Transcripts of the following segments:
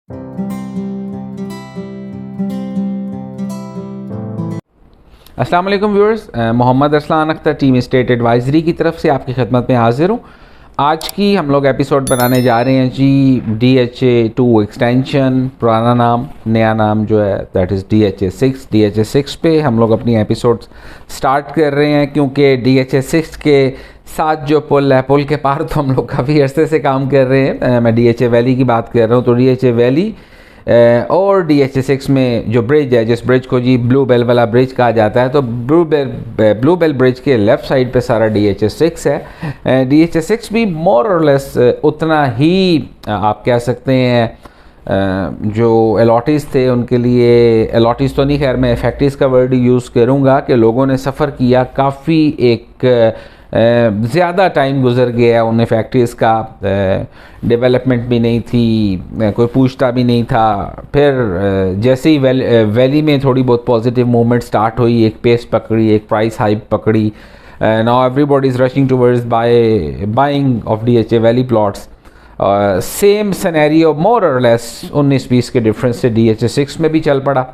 अस्सलाम वालेकुम viewers, Mohammad Arsalan Akhtar team state advisory की तरफ से आपकी खिदमत में हाजिर हूँ। आज की हम लोग एपिसोड बनाने जा रहे हैं जी DHA 2 एक्सटेंशन, पुराना नाम, नया नाम जो है दैट इज़ DHA 6 पे हम लोग अपनी एपिसोड स्टार्ट कर रहे हैं, क्योंकि DHA 6 के साथ जो पुल है, पुल के पार तो हम लोग काफ़ी अरसे से काम कर रहे हैं। मैं DHA वैली की बात कर रहा हूँ, तो DHA वैली और DHA 6 में जो ब्रिज है, जिस ब्रिज को जी ब्लू बेल वाला ब्रिज कहा जाता है, तो ब्लू बेल ब्रिज के लेफ़्ट साइड पे सारा DHA 6 है। DHA 6 भी मोर और लेस उतना ही आप कह सकते हैं जो अलॉटीज़ थे उनके लिए, अलॉटीज़ तो नहीं, खैर मैं इफेक्टिव्स का वर्ड यूज़ करूँगा कि लोगों ने सफ़र किया, काफ़ी एक ज़्यादा टाइम गुजर गया उन फैक्ट्रीज़ का, डेवलपमेंट भी नहीं थी, कोई पूछता भी नहीं था। फिर जैसे ही वैली में थोड़ी बहुत पॉजिटिव मूवमेंट स्टार्ट हुई, एक पेस पकड़ी, एक प्राइस हाइप पकड़ी, now everybody is rushing towards buying of DHA valley plots. Same scenario more or less 19-20 के डिफरेंस से DHA 6 में भी चल पड़ा।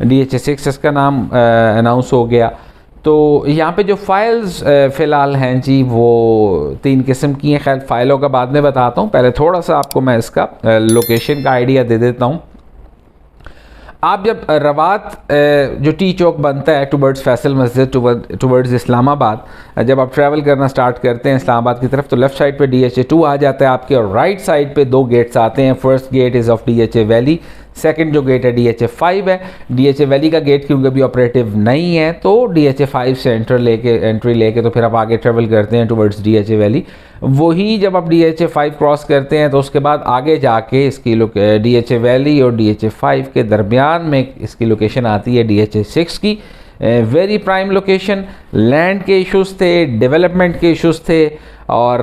DHA 6 इसका नाम अनाउंस हो गया। तो यहाँ पे जो फाइल्स फ़िलहाल हैं जी, वो 3 किस्म की हैं। खैर फ़ाइलों का बाद में बताता हूँ, पहले थोड़ा सा आपको मैं इसका लोकेशन का आइडिया दे देता हूँ। आप जब रवात जो टी चौक बनता है टुवर्ड्स फैसल मस्जिद, टुवर्ड्स इस्लामाबाद, जब आप ट्रैवल करना स्टार्ट करते हैं इस्लामाबाद की तरफ, तो लेफ़्ट साइड पे DHA 2 आ जाता है आपके, और राइट साइड पे 2 गेट्स आते हैं। First gate is of DHA Valley, second जो गेट है DHA 5 है। DHA वैली का गेट क्योंकि अभी ऑपरेटिव नहीं है, तो DHA 5 से एंट्री लेके तो फिर आप आगे ट्रेवल करते हैं टुवर्ड्स DHA वैली। वही जब आप DHA 5 क्रॉस करते हैं, तो उसके बाद आगे जाके इसकी DHA वैली और DHA 5 के दरमियान में इसकी लोकेशन आती है DHA 6 की। Very prime location. लैंड के इश्यूज़ थे, डेवलपमेंट के इश्यूज़ थे, और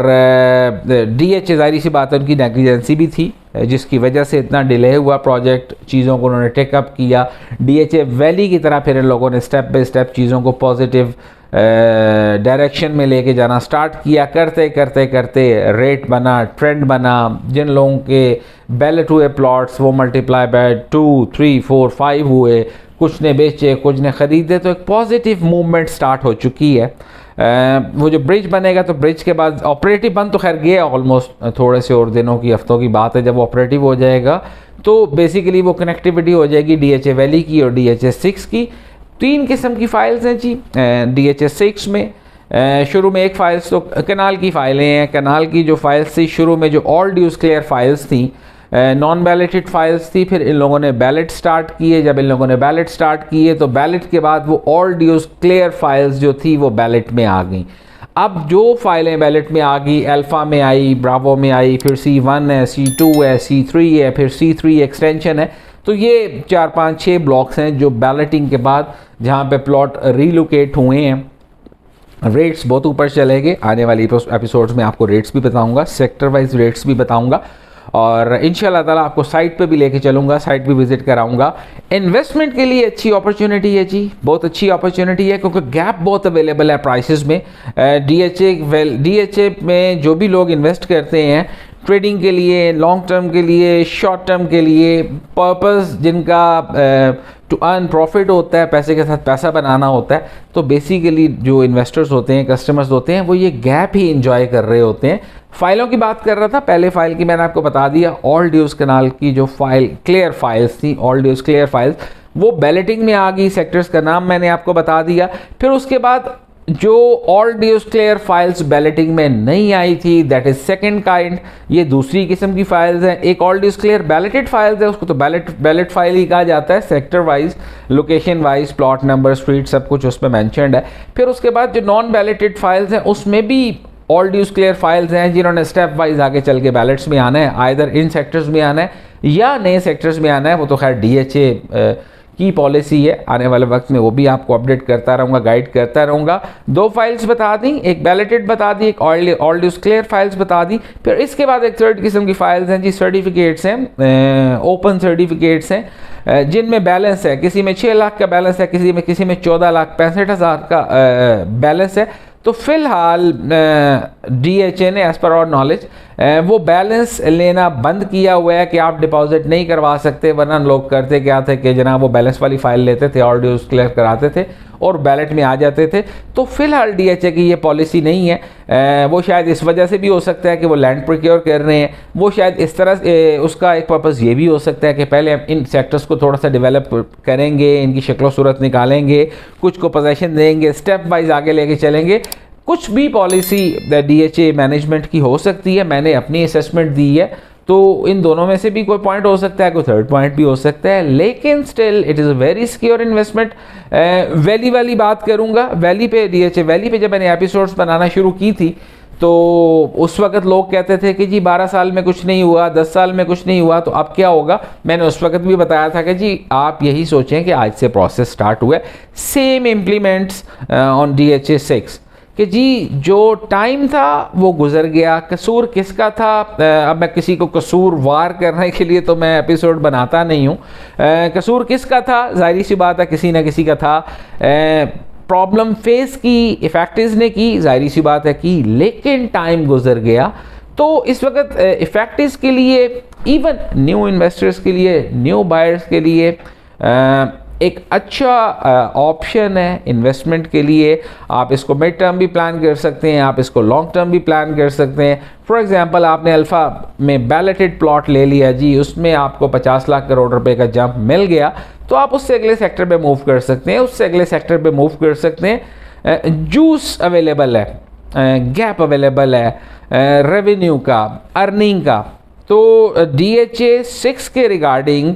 DHA ज़ाहिर सी बात है उनकी नेग्लिजेंसी भी थी, जिसकी वजह से इतना डिले हुआ प्रोजेक्ट। चीज़ों को उन्होंने टेकअप किया DHA वैली की तरह, फिर इन लोगों ने स्टेप बाय स्टेप चीज़ों को पॉजिटिव डायरेक्शन में लेके जाना स्टार्ट किया। करते करते करते रेट बना, ट्रेंड बना, जिन लोगों के बैलेट हुए प्लॉट्स वो मल्टीप्लाई बाय 2, 3, 4, 5 हुए, कुछ ने बेचे, कुछ ने ख़रीदे, तो एक पॉजिटिव मूवमेंट स्टार्ट हो चुकी है। वो जो ब्रिज बनेगा, तो ब्रिज के बाद ऑपरेटिव बन तो खैर गया ऑलमोस्ट, थोड़े से और दिनों की, हफ्तों की बात है। जब ऑपरेटिव हो जाएगा तो बेसिकली वो कनेक्टिविटी हो जाएगी DHA वैली की और DHA 6 की। 3 किस्म की फ़ाइल्स हैं जी DHA 6 में। शुरू में एक फ़ाइल्स तो कनाल की फ़ाइलें हैं। कनाल की जो फाइल्स थी शुरू में, जो ऑल ड्यूज़ क्लियर फाइल्स थी, नॉन बैलेटेड फाइल्स थी। फिर इन लोगों ने बैलेट स्टार्ट किए। जब इन लोगों ने बैलेट स्टार्ट किए, तो बैलेट के बाद वो ऑल ड्यूज़ क्लियर फाइल्स जो थी वो बैलेट में आ गई। अब जो फाइलें बैलेट में आ गई, अल्फ़ा में आई, ब्रावो में आई, फिर C1 है, C2 है, C3 है, फिर C3 एक्सटेंशन है। तो ये 4, 5, 6 ब्लॉक्स हैं जो बैलेटिंग के बाद जहाँ पे प्लॉट रीलोकेट हुए हैं। रेट्स बहुत ऊपर चले गए। आने वाली एपिसोड्स में आपको रेट्स भी बताऊंगा, सेक्टर वाइज रेट्स भी बताऊंगा, और इंशाल्लाह ताला आपको साइट पे भी लेके चलूँगा, साइट भी विज़िट कराऊंगा। इन्वेस्टमेंट के लिए अच्छी अपॉर्चुनिटी है जी, बहुत अच्छी अपॉर्चुनिटी है, क्योंकि गैप बहुत अवेलेबल है प्राइसेस में। DHA में जो भी लोग इन्वेस्ट करते हैं ट्रेडिंग के लिए, लॉन्ग टर्म के लिए, शॉर्ट टर्म के लिए, पर्पस जिनका टू अर्न प्रॉफिट होता है, पैसे के साथ पैसा बनाना होता है, तो बेसिकली जो इन्वेस्टर्स होते हैं, कस्टमर्स होते हैं, वो ये गैप ही इंजॉय कर रहे होते हैं। फाइलों की बात कर रहा था, पहले फाइल की मैंने आपको बता दिया, ऑल ड्यूज़ कनाल की जो फाइल क्लियर फाइल्स थी, ऑल ड्यूज़ क्लियर फाइल्स, वो बैलेटिंग में आ गई। सेक्टर्स का नाम मैंने आपको बता दिया। फिर उसके बाद जो ऑल ड्यूज़ क्लियर फाइल्स बैलेटिंग में नहीं आई थी, दैट इज सेकंड काइंड, ये दूसरी किस्म की फाइल्स हैं। एक ऑल ड्यूज़ क्लियर बैलेटेड फाइल्स है, उसको तो बैलेट फाइल ही कहा जाता है, sector wise, location wise, plot number, street, सब कुछ उसमें मेंशन्ड है। फिर उसके बाद जो नॉन बैलेटेड फाइल्स हैं, उसमें भी ऑल ड्यूज़ क्लियर फाइल्स हैं जिन्होंने स्टेप वाइज आगे चल के बैलेट्स में आना है, आइदर इन सेक्टर्स में आना है या नए सेक्टर्स में आना है। वो तो खैर DHA की पॉलिसी है, आने वाले वक्त में वो भी आपको अपडेट करता रहूँगा, गाइड करता रहूँगा। 2 फाइल्स बता दी, एक बैलेटेड बता दी, एक ऑल ड्यूज़ क्लियर फाइल्स बता दी। फिर इसके बाद एक थर्ड किस्म की फाइल्स हैं जी, सर्टिफिकेट्स हैं, ओपन सर्टिफिकेट्स हैं, जिनमें बैलेंस है, किसी में 6 लाख का बैलेंस है, किसी में 14,65,000 का बैलेंस है। तो फ़िलहाल DHA ने एज़ पर आवर नॉलेज वो बैलेंस लेना बंद किया हुआ है कि आप डिपॉजिट नहीं करवा सकते, वरना लोग करते क्या थे कि जनाब वो बैलेंस वाली फ़ाइल लेते थे, ऑडियो क्लियर कराते थे और बैलेट में आ जाते थे। तो फ़िलहाल DHA की ये पॉलिसी नहीं है। वो शायद इस वजह से भी हो सकता है कि वो लैंड प्रोक्योर कर रहे हैं, वो शायद इस तरह उसका एक पर्पज़ ये भी हो सकता है कि पहले हम इन सेक्टर्स को थोड़ा सा डेवलप करेंगे, इनकी शक्ल सूरत निकालेंगे, कुछ को पोजीशन देंगे, स्टेप वाइज आगे लेके चलेंगे। कुछ भी पॉलिसी DHA मैनेजमेंट की हो सकती है, मैंने अपनी असेसमेंट दी है, तो इन दोनों में से भी कोई पॉइंट हो सकता है, कोई थर्ड पॉइंट भी हो सकता है, लेकिन still it is a very secure investment. Valley वाली बात करूंगा, वैली पे DHA वैली पे जब मैंने एपिसोड्स बनाना शुरू की थी तो उस वक्त लोग कहते थे कि जी 12 साल में कुछ नहीं हुआ, 10 साल में कुछ नहीं हुआ, तो अब क्या होगा। मैंने उस वक्त भी बताया था कि जी आप यही सोचें कि आज से प्रोसेस स्टार्ट हुआ है, सेम इम्प्लीमेंट्स ऑन DHA 6 कि जी जो टाइम था वो गुजर गया। कसूर किसका था? अब मैं किसी को कसूर वार करने के लिए तो मैं एपिसोड बनाता नहीं हूँ। कसूर किसका था? जाहिर सी बात है किसी ना किसी का था। प्रॉब्लम फेस की इफेक्टिव्स ने की, जाहिर सी बात है की, लेकिन टाइम गुजर गया। तो इस वक्त इफेक्टिव्स के लिए, इवन न्यू इन्वेस्टर्स के लिए, न्यू बायर्स के लिए एक अच्छा ऑप्शन है इन्वेस्टमेंट के लिए। आप इसको मिड टर्म भी प्लान कर सकते हैं, आप इसको लॉन्ग टर्म भी प्लान कर सकते हैं। फॉर एग्जांपल आपने अल्फ़ा में बैलेटेड प्लॉट ले लिया जी, उसमें आपको 50 लाख करोड़ रुपए का जंप मिल गया, तो आप उससे अगले सेक्टर पे मूव कर सकते हैं, उससे अगले सेक्टर पे मूव कर सकते हैं। जूस अवेलेबल है, गैप अवेलेबल है, रेवेन्यू का, अर्निंग का। तो DHA 6 के रिगार्डिंग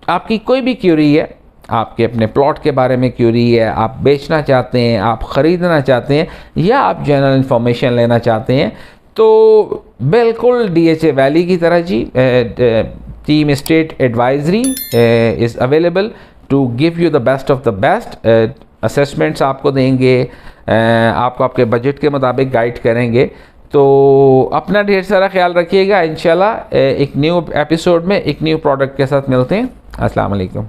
आपकी कोई भी क्यूरी है, आपके अपने प्लॉट के बारे में क्यूरी है, आप बेचना चाहते हैं, आप ख़रीदना चाहते हैं, या आप जनरल इन्फॉर्मेशन लेना चाहते हैं, तो बिल्कुल DHA वैली की तरह G team state advisory is available to give you the best of the best. Assessments आपको देंगे, आपको आपके बजट के मुताबिक गाइड करेंगे। तो अपना ढेर सारा ख्याल रखिएगा। इंशाल्लाह एक न्यू एपिसोड में एक न्यू प्रोडक्ट के साथ मिलते हैं। अस्सलाम वालेकुम।